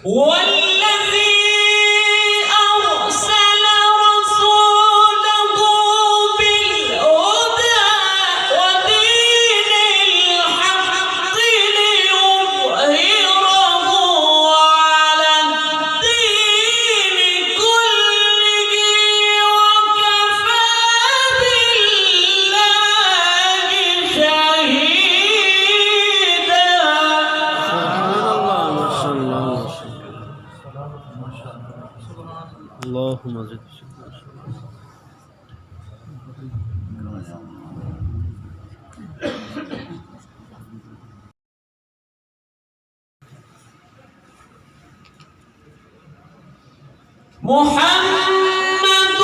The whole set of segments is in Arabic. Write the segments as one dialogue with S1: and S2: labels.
S1: والذي أرسل رسوله بالهدى ودين الحق ليظهره على الدين كله وكفى بالله شهيدا.
S2: اللهم زد
S1: محمد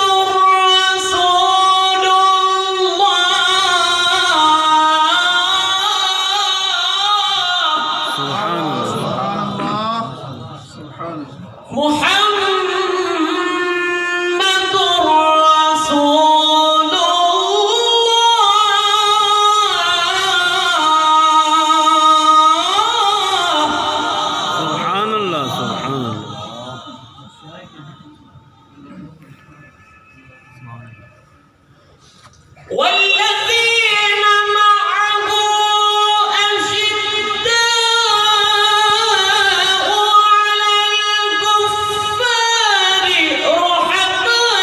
S1: رسول الله. محمد رسول الله.
S2: سبحان الله.
S1: والذين معه أشداء على الكفار رحماء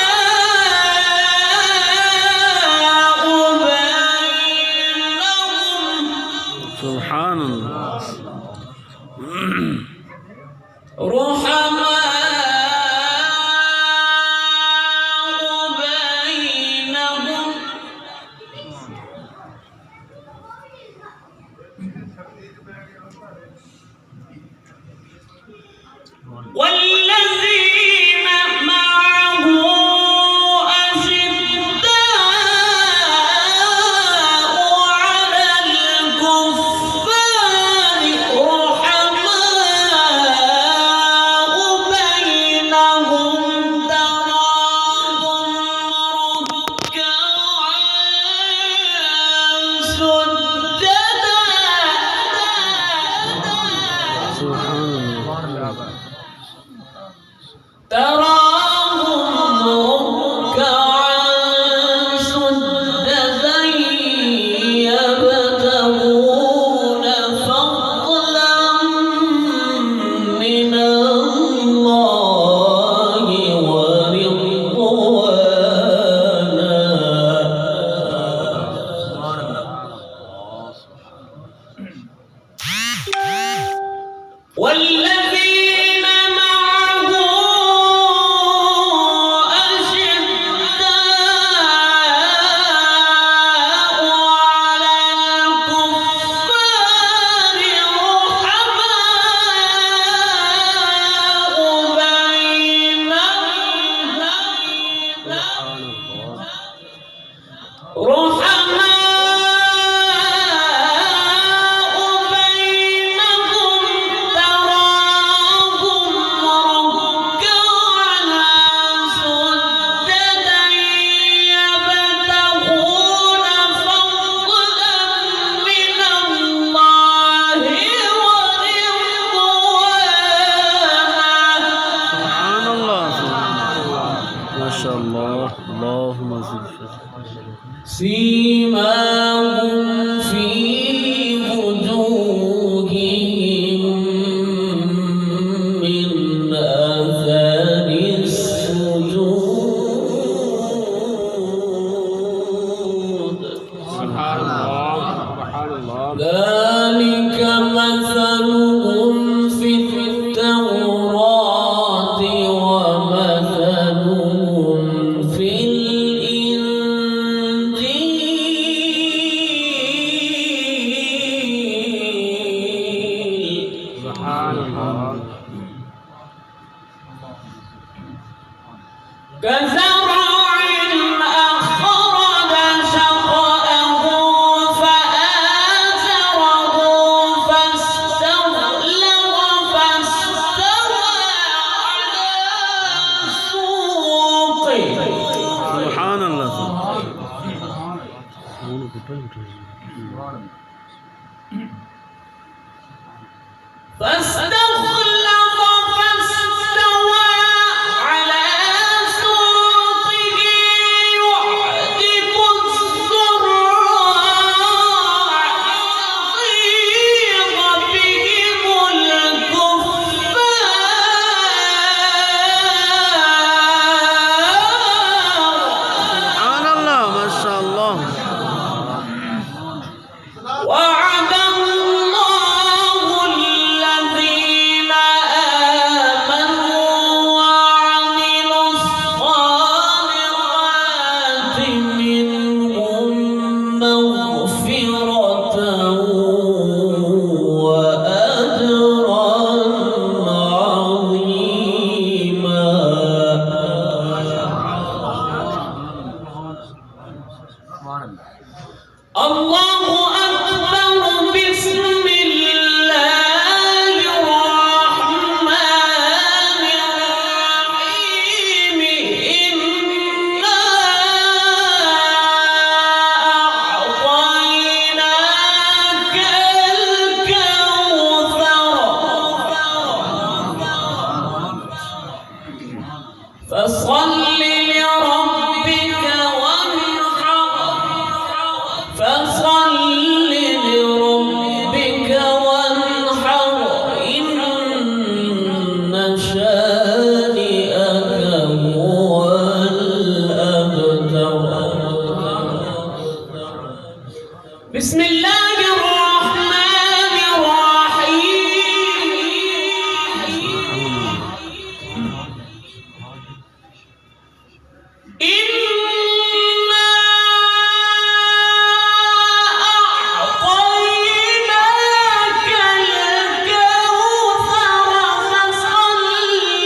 S1: بينهم.
S2: سبحان الله.
S1: رحماء بينهم. والذين معه أشداء على الكفار رحماء بينهم تراهم ركعا سجدا.
S2: سبحان الله.
S1: تراهم ركعا سجدا يبتغون فضلا من الله ورضوانا. والذين معه أشداء على الكفار رحماء بينهم تراهم ركعا سجدا يبتغون فضلا من الله ورضوانا.
S2: سبحان الله. ما شاء الله. اللهم زد
S1: سيماهم في وجوههم من آثار السجود.
S2: سبحان الله.
S1: ذلك مثلهم في التوراة ومثلهم في الإنجيل.
S2: سبحان الله.
S1: كزرع أخرج شطأه فآزره فاستغلظ فاستوى على سوقه.
S2: سبحان الله.
S1: فاستخلف فاستوى على سوقه يعجب الزراع ليغيظ بهم الكفار.
S2: سبحان الله ما شاء الله.
S1: وعد الله الذين آمنوا وعملوا الصالحات منهم مغفرة وأجرا عظيما. الله أكبر. بسم الله الرحمن الرحيم. إنا أعطيناك الكوثر فصل لربك وانحر. فصل لربك وانحر. إن شانئك هو الأبتر. بسم الله الرحمن الرحيم. إنا أعطيناك الكوثر فصل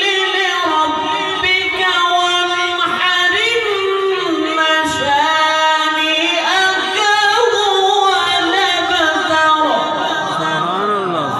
S1: لربك وانحر. إن شانئك هو الأبتر.
S2: سبحان الله.